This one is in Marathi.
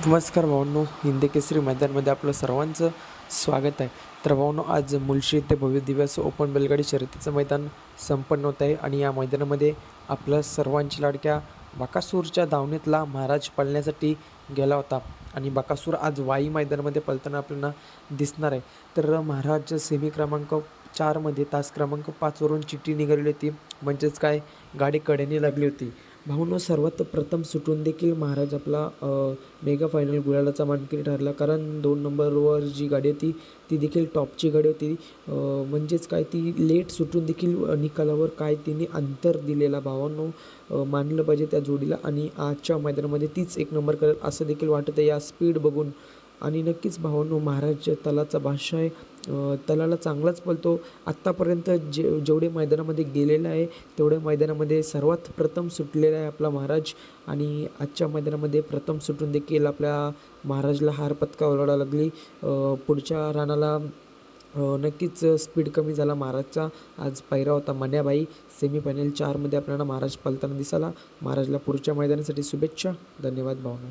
नमस्कार भावांनो, हिंदी केसरी मैदानमध्ये आपलं सर्वांचं स्वागत आहे. तर भावांनो, आज मुळशी येथे भव्य दिव्य असं ओपन बैलगाडी शर्यतीचं मैदान संपन्न होत आहे आणि या मैदानामध्ये आपल्या सर्वांच्या लाडक्या बकासूरच्या दावणीतला महाराज पळण्यासाठी गेला होता आणि बकासूर आज वाई मैदानामध्ये पळताना आपल्याला दिसणार आहे. तर महाराज सेमी क्रमांक 4मध्ये तास क्रमांक 5वरून चिठ्ठी निघालेली होती, म्हणजेच काय गाडी कडेने लागली होती. भाऊंनो, सर्वात प्रथम सुटून देखील महाराज आपला मेगा फायनल गुलालाचा मानकरी ठरला, कारण 2 नंबरवर जी गाडी होती ती देखील टॉपची गाडी होती. म्हणजेच काय, ती लेट सुटून देखील निकालावर काय तिने अंतर दिलेला भावांनो मानलं पाहिजे त्या जोडीला. आणि आजच्या मैदानामध्ये तीच 1 नंबर करेल असं देखील वाटतं आहे या स्पीड बघून. आणि नक्कीच भावांनो, महाराज तलाचा बादशाह आहे. तलाला चांगलाच पळतो. आत्तापर्यंत जेवढे मैदानामध्ये गेलेला आहे तेवढ्या मैदानामध्ये सर्वात प्रथम सुटलेला आहे आपला महाराज. आणि आजच्या मैदानामध्ये प्रथम सुटून देखील आपल्या महाराजला हार पत्करावी लागली. पुढच्या रानाला नक्कीच स्पीड कमी झाला महाराजचा. आज पायरा होता मन्याबाई. सेमीफायनल 4मध्ये आपल्याला महाराज पळताना दिसाला. महाराजला पुढच्या मैदानासाठी शुभेच्छा. धन्यवाद भावना.